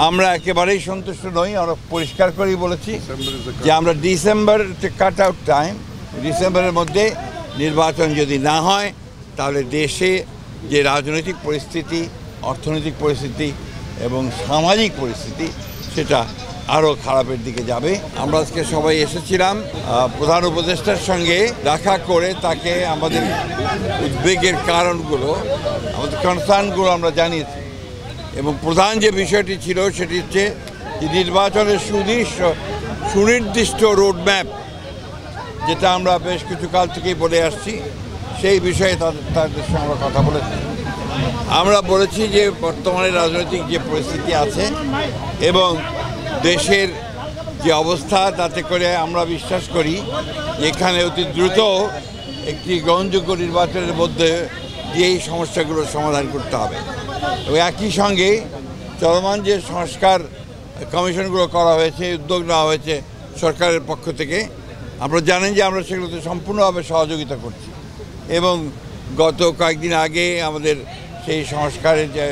আমরা একেবারেই সন্তুষ্ট নই। আমরা পরিষ্কার করেই বলেছি যে আমরা ডিসেম্বর কাট আউট টাইম, ডিসেম্বরের মধ্যে নির্বাচন যদি না হয় তাহলে দেশে যে রাজনৈতিক পরিস্থিতি, অর্থনৈতিক পরিস্থিতি এবং সামাজিক পরিস্থিতি সেটা আরও খারাপের দিকে যাবে। আমরা আজকে সবাই এসেছিলাম প্রধান উপদেষ্টার সঙ্গে দেখা করে তাকে আমাদের উদ্বেগের কারণগুলো, আমাদের কনসার্নগুলো আমরা জানিয়েছি এবং প্রধান যে বিষয়টি ছিল সেটি হচ্ছে যে নির্বাচনের সুনির্দিষ্ট রোডম্যাপ, যেটা আমরা বেশ কিছু কাল থেকেই বলে আসছি, সেই বিষয়ে তাদের সঙ্গে আমরা কথা বলেছি। আমরা বলেছি যে বর্তমানে রাজনৈতিক যে পরিস্থিতি আছে এবং দেশের যে অবস্থা, তাতে করে আমরা বিশ্বাস করি এখানে অতি দ্রুত একটি গ্রহণযোগ্য নির্বাচনের মধ্যে দিয়ে এই সমস্যাগুলোর সমাধান করতে হবে এবং একই সঙ্গে চলমান যে সংস্কার কমিশনগুলো করা হয়েছে, উদ্যোগ নেওয়া হয়েছে সরকারের পক্ষ থেকে, আপনারা জানেন যে আমরা সেগুলোতে সম্পূর্ণভাবে সহযোগিতা করছি এবং গত কয়েকদিন আগে আমাদের সেই সংস্কারের যে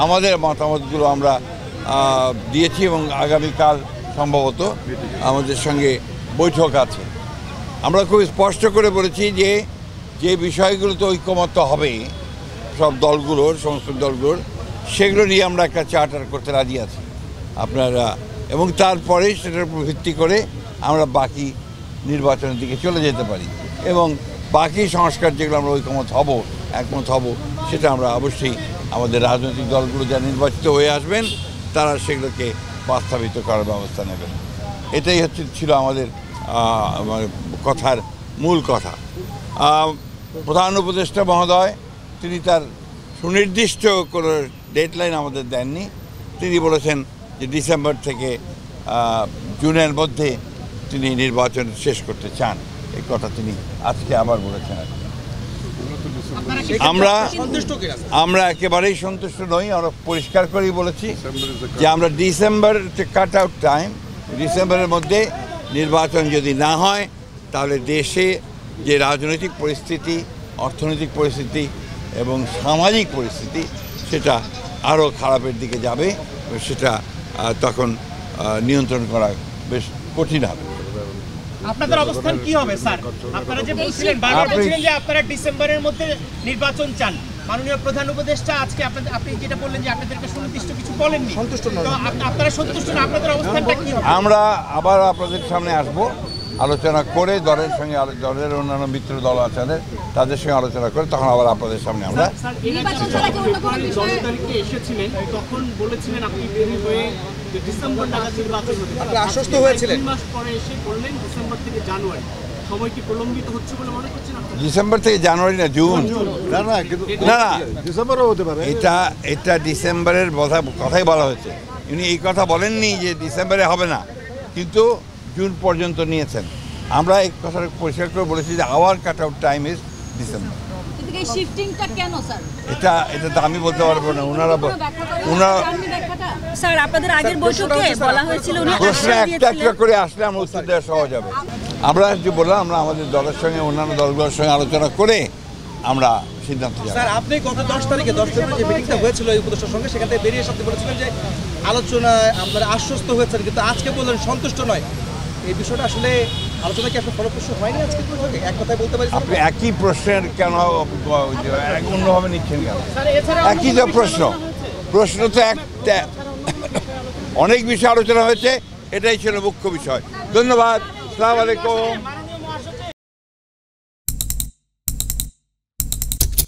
আমাদের মতামতগুলো আমরা দিয়েছি এবং আগামীকাল সম্ভবত আমাদের সঙ্গে বৈঠক আছে। আমরা খুব স্পষ্ট করে বলেছি যে যে বিষয়গুলোতে ঐকমত্য হবে সব দলগুলোর, সমস্ত দলগুলোর, সেগুলো নিয়ে আমরা একটা চার্টার করতে রাজি আছি আপনারা, এবং তারপরে সেটার উপর ভিত্তি করে আমরা বাকি নির্বাচনের দিকে চলে যেতে পারি এবং বাকি সংস্কার যেগুলো আমরা একমত হব সেটা আমরা অবশ্যই আমাদের রাজনৈতিক দলগুলো যা নির্বাচিত হয়ে আসবেন তারা সেগুলোকে বাস্তবায়িত করার ব্যবস্থা নেবেন। এটাই ছিল আমাদের কথার মূল কথা। প্রধান উপদেষ্টা মহোদয় তিনি তার সুনির্দিষ্ট কোনো ডেডলাইন আমাদের দেননি। তিনি বলেছেন যে ডিসেম্বর থেকে জুনের মধ্যে তিনি নির্বাচন শেষ করতে চান। এই কথা তিনি আজকে আবার বলেছেন। আমরা একেবারেই সন্তুষ্ট নই। আমরা পরিষ্কার করেই বলেছি যে আমরা ডিসেম্বর কাট আউট টাইম, ডিসেম্বরের মধ্যে নির্বাচন যদি না হয় তাহলে দেশে যে রাজনৈতিক পরিস্থিতি, অর্থনৈতিক পরিস্থিতি এবং সামাজিক পরিস্থিতি সেটা আরও খারাপের দিকে যাবে। সেটা তখন নিয়ন্ত্রণ করা বেশ কঠিন হবে। আপনাদের অবস্থান কি হবে স্যার? আপনারা যে বলছিলেন, বারবার বলছিলেন যে আপনারা ডিসেম্বরের মধ্যে নির্বাচন চান, মাননীয় প্রধান উপদেষ্টা আজকে আপনি যেটা বললেন যে আপনাদেরকে সুনির্দিষ্ট কিছু বলেননি, সন্তুষ্ট নন, তো আপনারা সন্তুষ্ট না, আপনাদের অবস্থানটা কি হবে? আমরা আবার আপনাদের সামনে আসব, আলোচনা করে দলের সঙ্গে, দলের অন্যান্য মিত্র দল আছে তাদের সঙ্গে আলোচনা করে তখন আবার আপনাদের সামনে আমরা এসেছিলেন, তখন বলেছিলেন আপনি দেরি হয়ে ডিসেম্বর নাগাদ নির্বাচন হবে, আপনি আশ্বস্ত হয়েছিলেন। 3 মাস পরে এসে বললেন ডিসেম্বর থেকে জানুয়ারি। সময় কি প্রলম্বিত হচ্ছে বলে মনে করছেন? ডিসেম্বর থেকে জানুয়ারি না, জুন। না, ডিসেম্বরও হতে পারে। এটা ডিসেম্বরের কথাই বলা হয়েছে। উনি এই কথা বলেননি যে ডিসেম্বরে হবে না, কিন্তু জুন পর্যন্ত নিয়েছেন। আমরা এই কথাটা পরিষ্কার করে বলেছি যে hour cut out time is December. এটা তো আমি বলতে পারবো না, ওনারা স্যার আপনাদের আগের বৈঠকে বলা হয়েছিল প্রশ্ন একটা করে আসলে আমরা উত্তর দেওয়া সহজ হবে। আমরা যে বললাম আমরা আমাদের দলের সঙ্গে অন্যান্য দলগুলোর সঙ্গে আলোচনা করে আমরা সিদ্ধান্ত যাব। স্যার আপনি গত 10 তারিখে 10 ফেব্রুয়ারি যে মিটিংটা হয়েছিল এই উপদেষ্টার সঙ্গে, সেখান থেকে বেরিয়ে এসে বলেছিলেন যে আলোচনায় আপনারা আশ্বস্ত হয়েছেন, কিন্তু আজকে বললেন সন্তুষ্ট নয়। এই বিষয়টা আসলে আলোচনা কি আপনার ফলপ্রসূ হয়নি আজকে? এক কথায় বলতে পারি আপনি একই প্রশ্নের কেন অন্যভাবে নিচ্ছেন কেন? একই তো প্রশ্ন তো একটা, অনেক বিষয় আলোচনা হয়েছে, এটাই ছিল মুখ্য বিষয়। ধন্যবাদ। আসসালামু আলাইকুম।